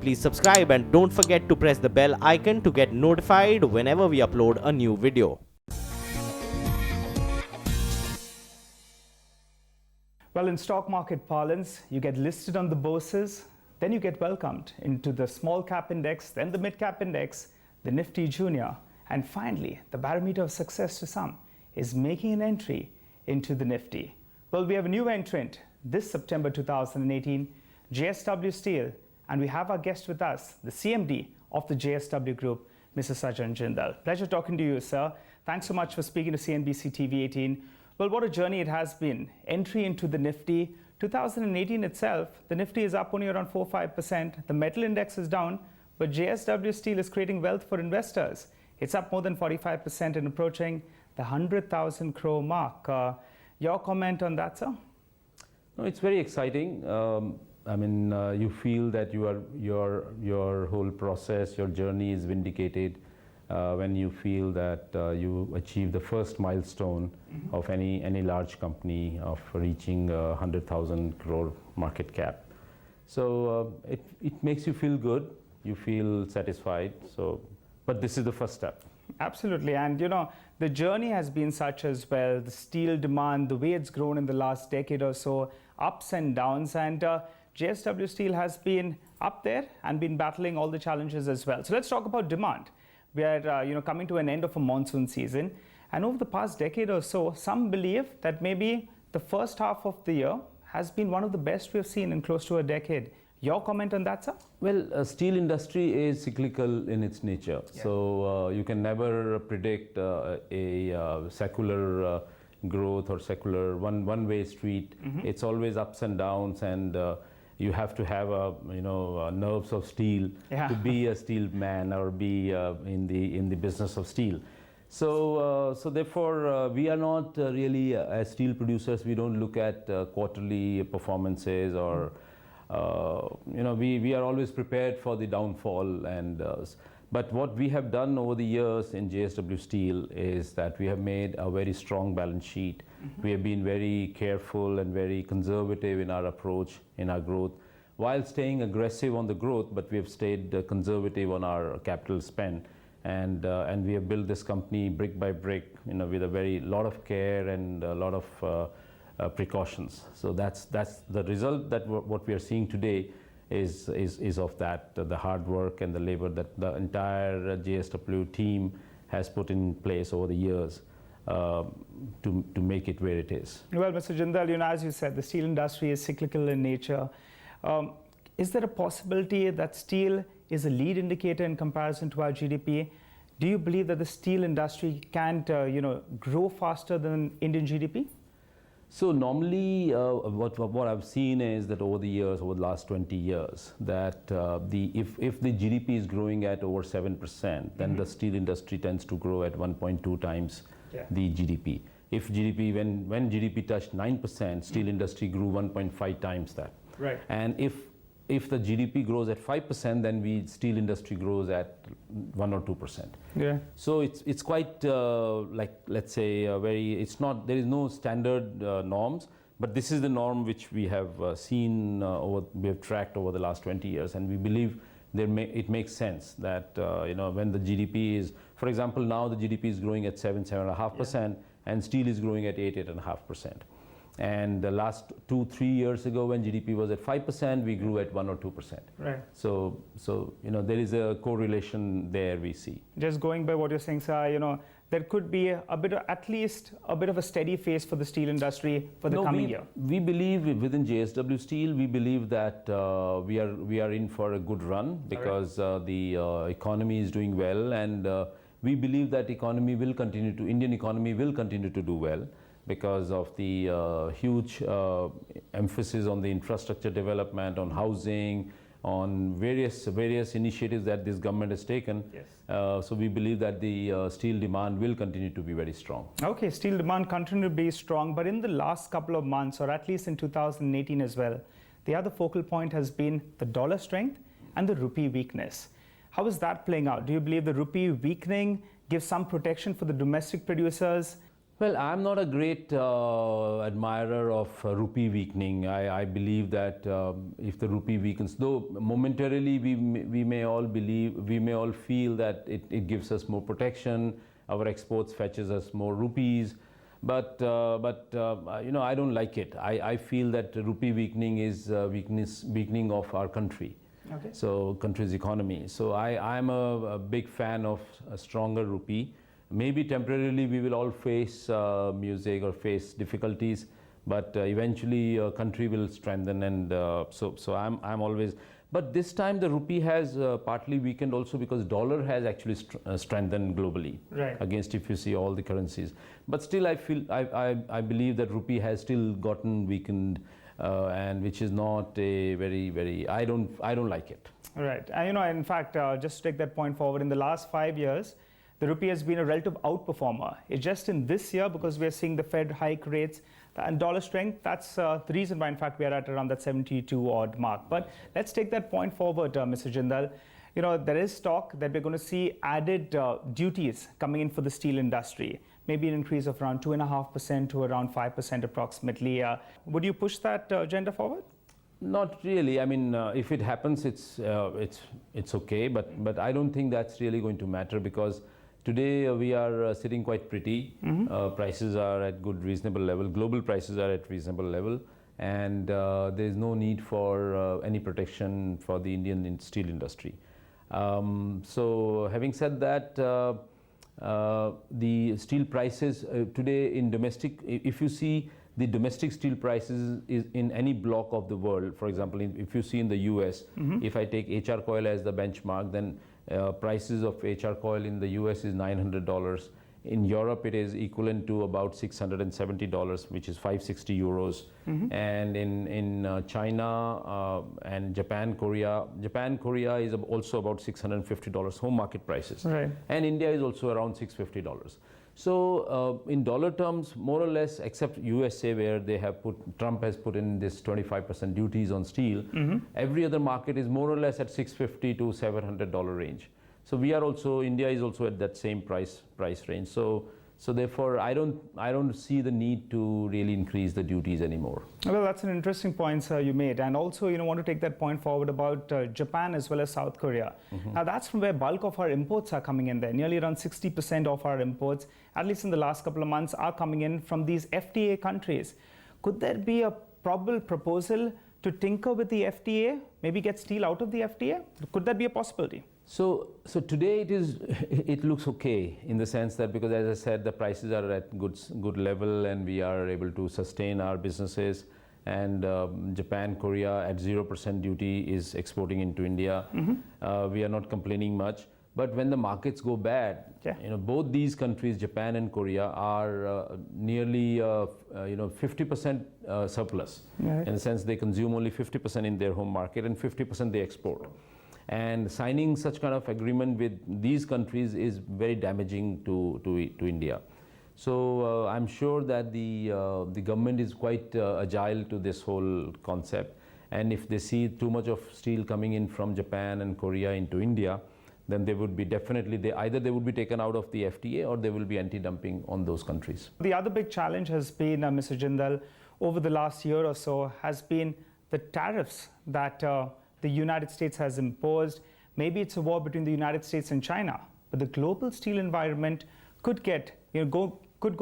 Please subscribe and don't forget to press the bell icon to get notified whenever we upload a new video. Well, in stock market parlance, you get listed on the bourses, then you get welcomed into the small cap index, then the mid cap index, the Nifty Junior, and finally, the barometer of success to some is making an entry into the Nifty. Well, we have a new entrant this September 2018, JSW Steel, and we have our guest with us, the CMD of the JSW Group, Mr. Sajjan Jindal. Pleasure talking to you, sir. Thanks so much for speaking to CNBC TV18. Well, what a journey it has been. Entry into the Nifty. 2018 itself, the Nifty is up only around 4-5%. The metal index is down, but JSW Steel is creating wealth for investors. It's up more than 45% and approaching the 100,000 crore mark. Your comment on that, sir? No, it's very exciting. You feel that your whole process, your journey is vindicated. When you feel that you achieve the first milestone of any large company of reaching 100,000 crore market cap. So it makes you feel good, you feel satisfied. So, but this is the first step. Absolutely, and you know, the journey has been such as well, the steel demand, the way it's grown in the last decade or so, ups and downs, and JSW Steel has been up there and been battling all the challenges as well. So let's talk about demand. We are coming to an end of a monsoon season, and over the past decade or so, some believe that maybe the first half of the year has been one of the best we have seen in close to a decade. Your comment on that, sir? Well, steel industry is cyclical in its nature, so you can never predict a secular growth or secular one-way street. It's always ups and downs, and you have to have nerves of steel to be a steel man or be in the business of steel. So therefore we are not really as steel producers. We don't look at quarterly performances or we are always prepared for the downfall. And but what we have done over the years in JSW Steel is that we have made a very strong balance sheet. We have been very careful and very conservative in our approach, in our growth, while staying aggressive on the growth, but we have stayed conservative on our capital spend. And we have built this company brick by brick, with a lot of care and a lot of precautions. So that's the result. That what we are seeing today is of that, the hard work and the labor that the entire JSW team has put in place over the years to make it where it is. Well, Mr. Jindal, as you said, the steel industry is cyclical in nature. Is there a possibility that steel is a lead indicator in comparison to our GDP? Do you believe that the steel industry can't grow faster than Indian GDP? So normally what I've seen is that over the last 20 years, that if the GDP is growing at over 7%, then the steel industry tends to grow at 1.2 times the GDP. If GDP, when GDP touched 9%, steel industry grew 1.5 times that. Right. And if the GDP grows at 5%, then steel industry grows at 1 or 2%. Yeah. So it's quite let's say there is no standard norms, but this is the norm which we have seen we have tracked over the last 20 years, and we believe it makes sense that when the GDP is, for example, now the GDP is growing at 7.5%, and steel is growing at 8.5%. And the last 2-3 years ago, when GDP was at 5%, we grew at 1 or 2%. Right. So there is a correlation there we see. Just going by what you're saying, sir, there could be at least a bit of a steady phase for the steel industry for the coming year. We believe within JSW Steel, we believe that we are in for a good run because the economy is doing well, and we believe that Indian economy will continue to do well, because of the huge emphasis on the infrastructure development, on housing, on various initiatives that this government has taken. Yes. So we believe that the steel demand will continue to be very strong. Okay, steel demand continue to be strong, but in the last couple of months, or at least in 2018 as well, the other focal point has been the dollar strength and the rupee weakness. How is that playing out? Do you believe the rupee weakening gives some protection for the domestic producers? Well, I'm not a great admirer of rupee weakening. I believe that if the rupee weakens, though momentarily we may all feel that it gives us more protection, our exports fetches us more rupees, but I don't like it. I feel that rupee weakening is weakening of our country. Okay. So country's economy. So I'm a big fan of a stronger rupee. Maybe temporarily we will all face music or face difficulties, but eventually country will strengthen, and so I'm always. But this time the rupee has partly weakened also because dollar has actually strengthened globally, right, against, if you see, all the currencies. But still I believe that rupee has still gotten weakened, and which is not a very I don't like it. Right. And in fact, just to take that point forward, in the last 5 years, the rupee has been a relative outperformer. It's just in this year, because we are seeing the Fed hike rates and dollar strength, that's the reason why, in fact, we are at around that 72 odd mark. But let's take that point forward, Mr. Jindal. There is talk that we're going to see added duties coming in for the steel industry, maybe an increase of around 2.5% to around 5% approximately. Would you push that agenda forward? Not really. I mean, if it happens, it's okay. But I don't think that's really going to matter, because today we are sitting quite pretty. Prices are at good, reasonable level. Global prices are at reasonable level, and there is no need for any protection for the Indian steel industry. So, having said that, the steel prices today in domestic, if you see the domestic steel prices is in any block of the world, for example, if you see in the US, if I take HR coil as the benchmark, then prices of HR coil in the US is $900. In Europe, it is equivalent to about $670, which is 560 euros. And in China and Japan, Korea is also about $650 home market prices. Right. And India is also around $650. So in dollar terms, more or less, except USA, where Trump has put in this 25% duties on steel, every other market is more or less at $650 to $700 range. So India is also at that same price range. So therefore, I don't see the need to really increase the duties anymore. Well, that's an interesting point, sir, you made. And also, want to take that point forward about Japan as well as South Korea. Now, that's from where bulk of our imports are coming in there. Nearly around 60% of our imports, at least in the last couple of months, are coming in from these FTA countries. Could there be a probable proposal to tinker with the FTA, maybe get steel out of the FTA? Could that be a possibility? So today it looks okay, in the sense that, because as I said, the prices are at good level, and we are able to sustain our businesses. And Japan, Korea at 0% duty is exporting into India. We are not complaining much. But when the markets go bad, both these countries, Japan and Korea, are nearly 50% surplus. Right. In the sense they consume only 50% in their home market and 50% they export. And signing such kind of agreement with these countries is very damaging to India. So I'm sure that the government is quite agile to this whole concept. And if they see too much of steel coming in from Japan and Korea into India, then they would be either they would be taken out of the FTA, or there will be anti-dumping on those countries. The other big challenge has been, Mr. Jindal, over the last year or so, has been the tariffs that the United States has imposed. Maybe it's a war between the United States and China, but the global steel environment could go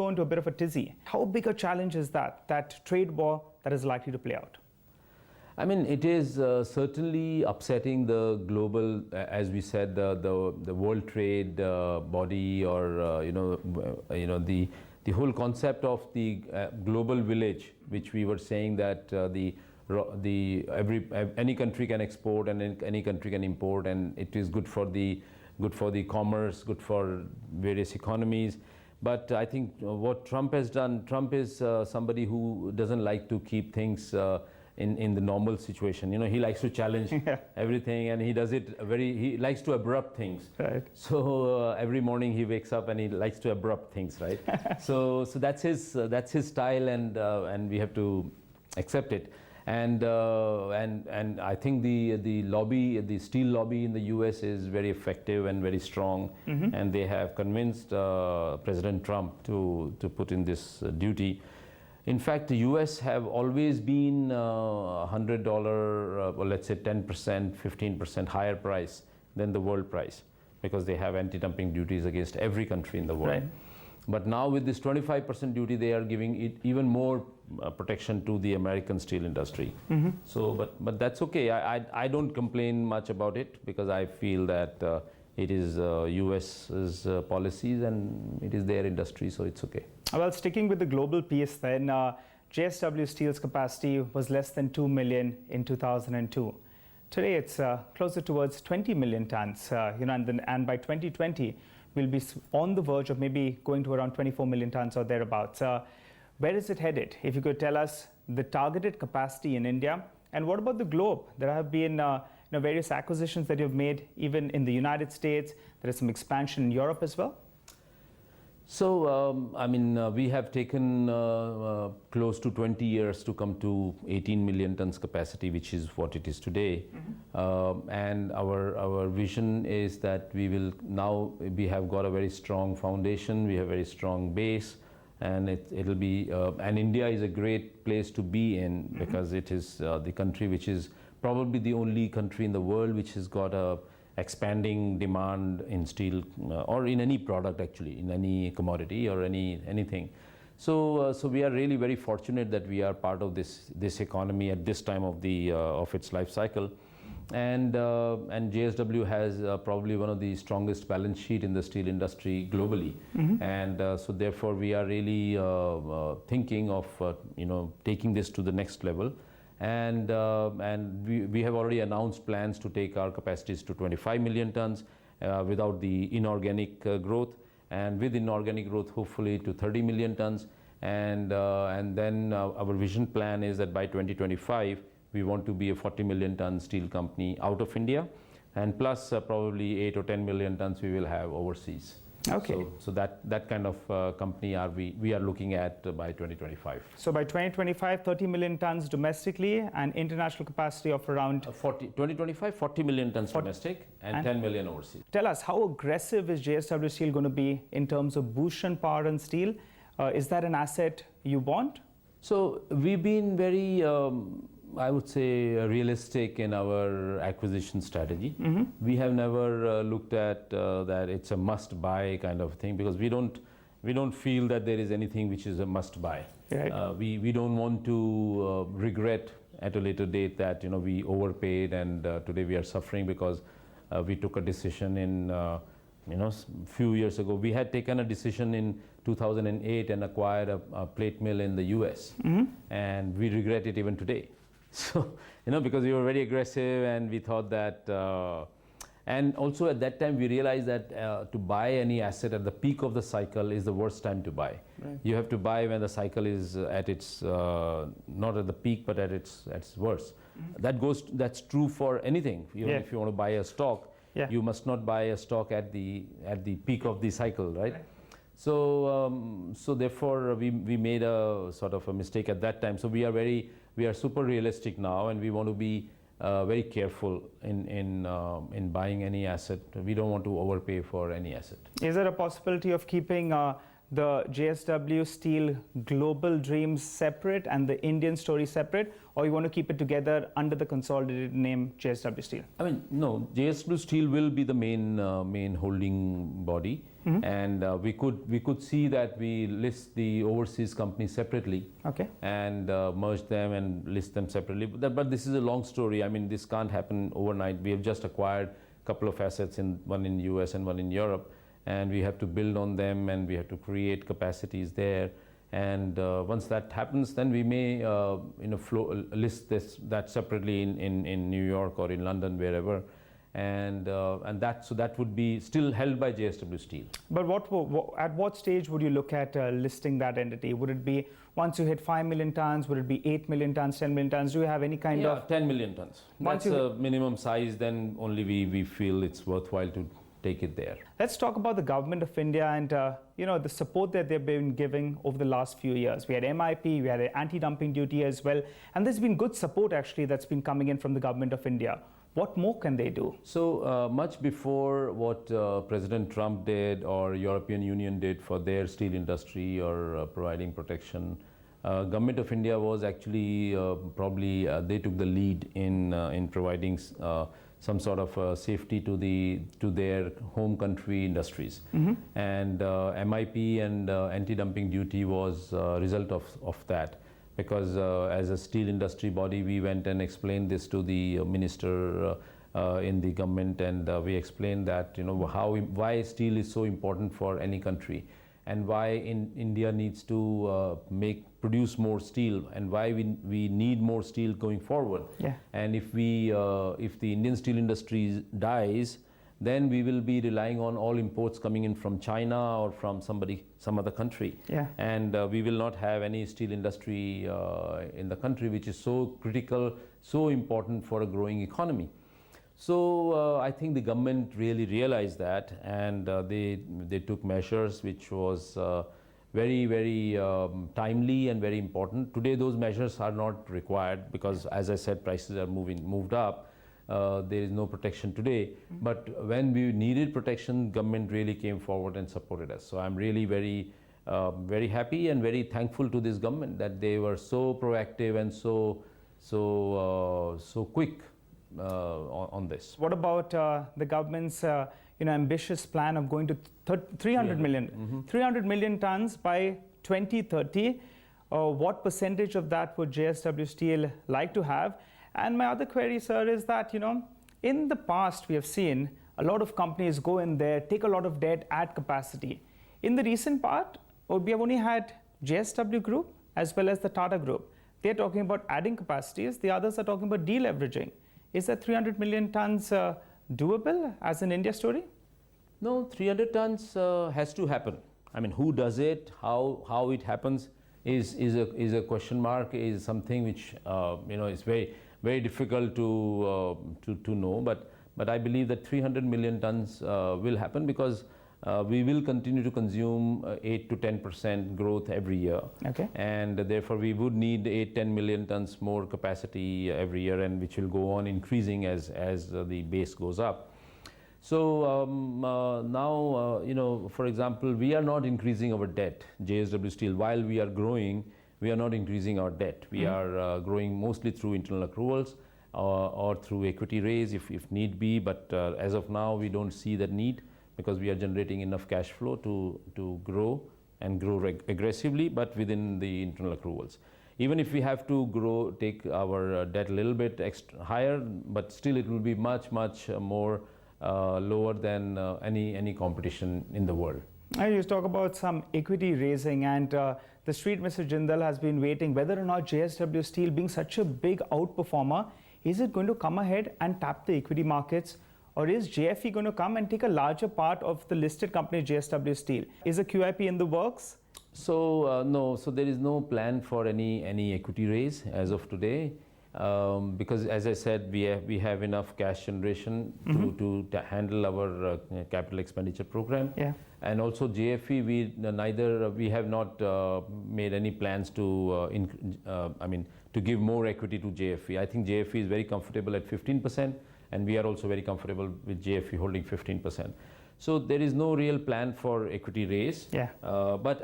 into a bit of a tizzy. How big a challenge is that trade war that is likely to play out? I mean, it is certainly upsetting the global, as we said, the World Trade Body, or the whole concept of the global village, which we were saying that any country can export and any country can import, and it is good for the commerce, good for various economies. But I think what Trump has done, Trump is somebody who doesn't like to keep things in the normal situation. He likes to challenge everything, and he does it he likes to abrupt things. Right. So every morning he wakes up and he likes to abrupt things, right? so that's his style, and we have to accept it. And I think the lobby, the steel lobby in the US is very effective and very strong, and they have convinced President Trump to put in this duty. In fact, the US have always been $100, or let's say 10%, 15% higher price than the world price, because they have anti-dumping duties against every country in the world. Right. But now with this 25% duty, they are giving it even more protection to the American steel industry. So, but that's okay. I don't complain much about it, because I feel that it is US's policies and it is their industry, so it's okay. Well, sticking with the global piece then, JSW Steel's capacity was less than 2 million in 2002. Today it's closer towards 20 million tons, and by 2020 we'll be on the verge of maybe going to around 24 million tons or thereabouts. Where is it headed? If you could tell us the targeted capacity in India, and what about the globe? There have been various acquisitions that you've made even in the United States. There is some expansion in Europe as well. So, we have taken close to 20 years to come to 18 million tons capacity, which is what it is today. And our vision is that we have got a very strong foundation, we have a very strong base, and it'll be, and India is a great place to be in, because it is the country which is probably the only country in the world which has got a expanding demand in steel, or in any product actually, in any commodity or anything. So we are really very fortunate that we are part of this economy at this time of its life cycle, and JSW has probably one of the strongest balance sheet in the steel industry globally, and so therefore we are really thinking of taking this to the next level. And we have already announced plans to take our capacities to 25 million tons without the inorganic growth, and with inorganic growth hopefully to 30 million tons. And then our vision plan is that by 2025 we want to be a 40 million ton steel company out of India, and plus probably 8 or 10 million tons we will have overseas. Okay. So that kind of company we are looking at by 2025. So by 2025, 30 million tons domestically and international capacity of around 2025, 40 million tons domestic and 10 million overseas. Tell us, how aggressive is JSW Steel going to be in terms of Bhushan Power and Steel? Is that an asset you want? So we've been very, I would say, realistic in our acquisition strategy. We have never looked at that it's a must-buy kind of thing, because we don't feel that there is anything which is a must-buy. Right. We don't want to regret at a later date that we overpaid, and today we are suffering because we took a decision in few years ago. We had taken a decision in 2008 and acquired a plate mill in the US, and we regret it even today. So, because we were very aggressive, and we thought that, and also at that time we realized that to buy any asset at the peak of the cycle is the worst time to buy. Right. You have to buy when the cycle is at its, not at the peak, but at its worst. That's true for anything. Even if you want to buy a stock, you must not buy a stock at the peak of the cycle, right? So, so therefore we made a sort of a mistake at that time. So we are super realistic now, and we want to be very careful in buying any asset. We don't want to overpay for any asset. Is there a possibility of keeping the JSW Steel global dreams separate and the Indian story separate, or you want to keep it together under the consolidated name JSW Steel? No, JSW Steel will be the main holding body, and we could see that we list the overseas companies separately, and merge them and list them separately. But this is a long story. This can't happen overnight. We have just acquired a couple of assets, one in US and one in Europe, and we have to build on them, and we have to create capacities there. And once that happens, then we may list that separately in New York or in London, wherever. And that would be still held by JSW Steel. But at what stage would you look at listing that entity? Would it be once you hit 5 million tons? Would it be 8 million tons, 10 million tons? Do you have any kind of 10 million tons? That's a minimum size. Then only we feel it's worthwhile to take it there. Let's talk about the government of India and the support that they've been giving over the last few years. We had MIP, we had an anti-dumping duty as well, and there's been good support actually that's been coming in from the government of India. What more can they do? So much before what President Trump did or European Union did for their steel industry or providing protection, Government of India was actually probably they took the lead in providing some sort of safety to their home country industries. Mm-hmm. And MIP and anti-dumping duty was a result of that, because as a steel industry body we went and explained this to the minister in the government, and we explained that why steel is so important for any country, and why India needs to produce more steel, and why we need more steel going forward. Yeah. And if the Indian steel industry dies, then we will be relying on all imports coming in from China or from some other country. Yeah. And we will not have any steel industry in the country, which is so critical, so important for a growing economy. So I think the government really realized that, and they took measures which was very, very timely and very important. Today those measures are not required because, as I said, prices are moved up. There is no protection today. Mm-hmm. But when we needed protection, government really came forward and supported us. So I'm really very, very happy and very thankful to this government that they were so proactive and so quick on this. What about the government's ambitious plan of going to 300 million, mm-hmm. 300 million tons by 2030? What percentage of that would JSW Steel like to have? And my other query, sir, is that, in the past we have seen a lot of companies go in there, take a lot of debt, add capacity. In the recent part, we have only had JSW Group as well as the Tata Group. They're talking about adding capacities. The others are talking about deleveraging. Is that 300 million tons doable as an India story? No, 300 tons has to happen. I mean, who does it, how it happens is a question mark, is something which is very, very difficult to know. But I believe that 300 million tons will happen, because we will continue to consume 8 to 10% growth every year. Okay. And therefore we would need 8-10 million tons more capacity every year, and which will go on increasing as the base goes up. So now, for example, we are not increasing our debt. JSW Steel, while we are growing, we are not increasing our debt. We are growing mostly through internal accruals or through equity raise if need be. But as of now, we don't see that need, because we are generating enough cash flow to grow and grow aggressively, but within the internal accruals. Even if we have to take our debt a little bit higher, but still it will be much more lower than any competition in the world. You talk about some equity raising, and the street, Mr. Jindal, has been waiting whether or not JSW Steel, being such a big outperformer, is it going to come ahead and tap the equity markets? Or is JFE going to come and take a larger part of the listed company JSW Steel? Is a QIP in the works? So no, so there is no plan for any equity raise as of today, because as I said, we have enough cash generation to handle our capital expenditure program. Yeah. And also JFE, we have not made any plans to give more equity to JFE. I think JFE is very comfortable at 15%. And we are also very comfortable with JFE holding 15%. So there is no real plan for equity raise. Yeah. But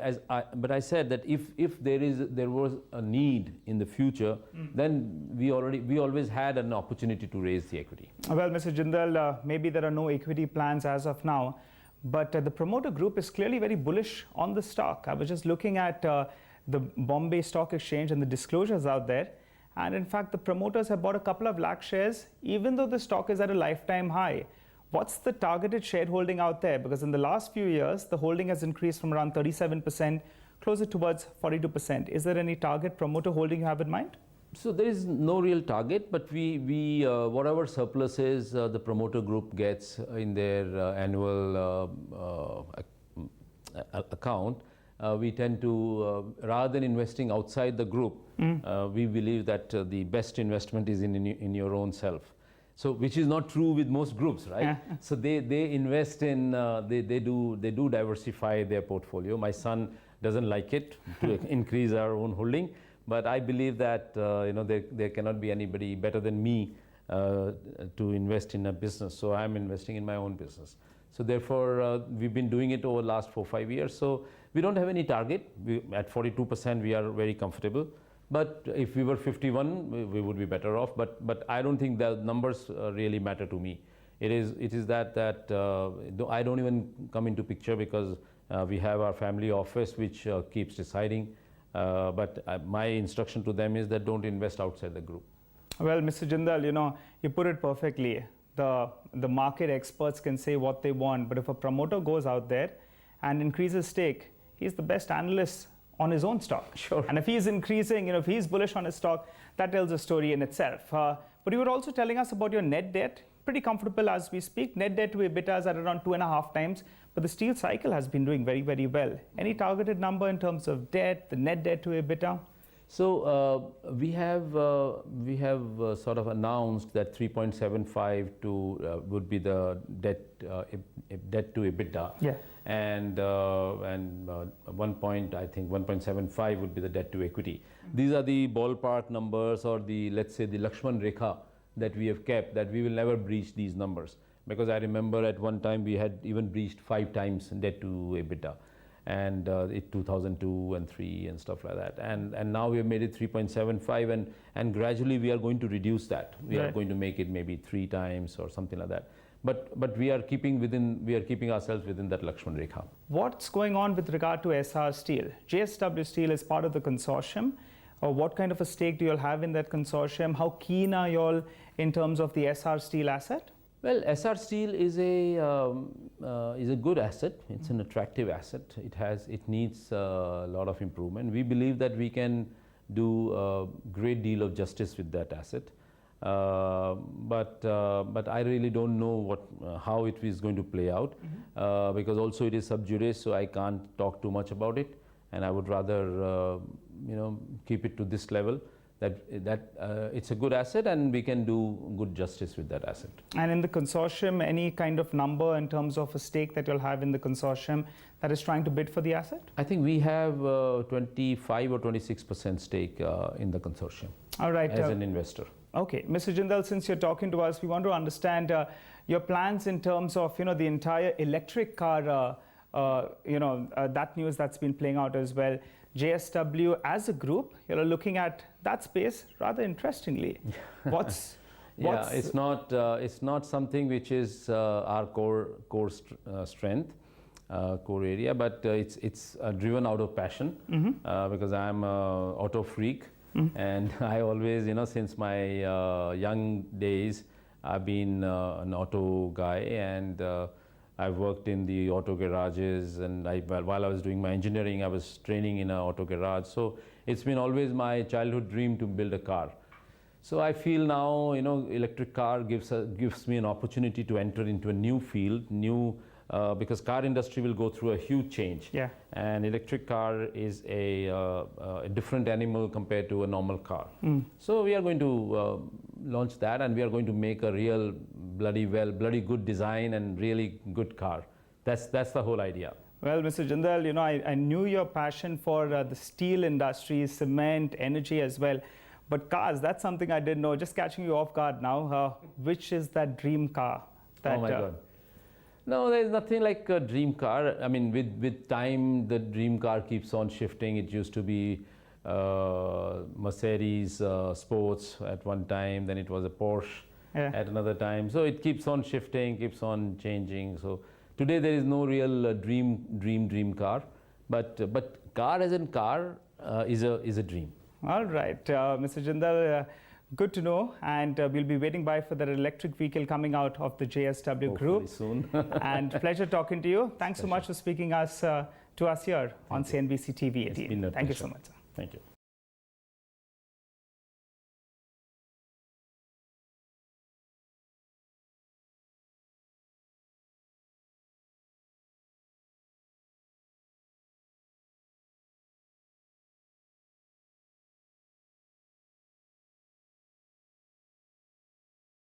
I said that if there was a need in the future, then we always had an opportunity to raise the equity. Well, Mr. Jindal, maybe there are no equity plans as of now, but the promoter group is clearly very bullish on the stock. I was just looking at the Bombay Stock Exchange and the disclosures out there. And in fact, the promoters have bought a couple of lakh shares, even though the stock is at a lifetime high. What's the targeted shareholding out there? Because in the last few years, the holding has increased from around 37%, closer towards 42%. Is there any target promoter holding you have in mind? So there is no real target, but we whatever surpluses the promoter group gets in their annual account, we tend to, rather than investing outside the group, we believe that the best investment is in your own self. So which is not true with most groups, right? Yeah. So they invest in, they do diversify their portfolio. My son doesn't like it to increase our own holding, but I believe that there cannot be anybody better than me to invest in a business. So I'm investing in my own business. So therefore, we've been doing it over the last 4-5 years. So we don't have any target. At 42%, we are very comfortable. But if we were 51, we would be better off. But I don't think the numbers really matter to me. It is that I don't even come into picture because we have our family office which keeps deciding. But my instruction to them is that don't invest outside the group. Well, Mr. Jindal, you put it perfectly. The market experts can say what they want, but if a promoter goes out there and increases stake, he's the best analyst on his own stock. Sure. And if he's increasing, if he's bullish on his stock, that tells a story in itself. But you were also telling us about your net debt. Pretty comfortable as we speak. Net debt to EBITDA is at around 2.5 times, but the steel cycle has been doing very, very well. Any targeted number in terms of debt, the net debt to EBITDA? So we have sort of announced that 3.75 would be the debt to EBITDA, yeah, and 1.75 would be the debt to equity. These are the ballpark numbers, or let's say the Lakshman Rekha that we have kept, that we will never breach these numbers, because I remember at one time we had even breached 5 times debt to EBITDA. And it 2002 and 3 and stuff like that, and now we have made it 3.75, and gradually we are going to reduce that. We are going to make it maybe 3 times or something like that. But we are keeping ourselves within that Lakshman Rekha. What's going on with regard to SR Steel? JSW Steel is part of the consortium. What kind of a stake do you all have in that consortium? How keen are you all in terms of the SR Steel asset? Well, SR Steel is a good asset. It's an attractive asset. It needs a lot of improvement. We believe that we can do a great deal of justice with that asset. But I really don't know how it is going to play out, because also it is sub judice, so I can't talk too much about it, and I would rather keep it to this level. That it's a good asset, and we can do good justice with that asset. And in the consortium, any kind of number in terms of a stake that you'll have in the consortium that is trying to bid for the asset? I think we have 25 or 26% stake in the consortium. All right. As an investor. Okay, Mr. Jindal, since you're talking to us, we want to understand your plans in terms of the entire electric car. That news that's been playing out as well. JSW as a group, you're looking at that space rather interestingly. Yeah, it's not something which is our core strength, core area, but it's driven out of passion, because I'm an auto freak, and I always, since my young days, I've been an auto guy, and I've worked in the auto garages, and while I was doing my engineering, I was training in an auto garage. So it's been always my childhood dream to build a car. So I feel now, electric car gives me an opportunity to enter into a new field, because car industry will go through a huge change. Yeah. And electric car is a different animal compared to a normal car. So we are going to launch that, and we are going to make a real bloody good design and really good car. That's the whole idea. Well, Mr. Jindal, I knew your passion for the steel industry, cement, energy as well. But cars, that's something I didn't know. Just catching you off guard now. Which is that dream car? Oh my God. No, there's nothing like a dream car. I mean, with time, the dream car keeps on shifting. It used to be Mercedes Sports at one time, then it was a Porsche at another time. So it keeps on shifting, keeps on changing. So today there is no real dream car, but car as in car is a dream. All right, Mr. Jindal, good to know, and we'll be waiting by for that electric vehicle coming out of the JSW Group. Soon. And pleasure talking to you. Thanks so much for speaking to us here on CNBC TV18. It's been a Thank you pleasure. so much, sir. Thank you.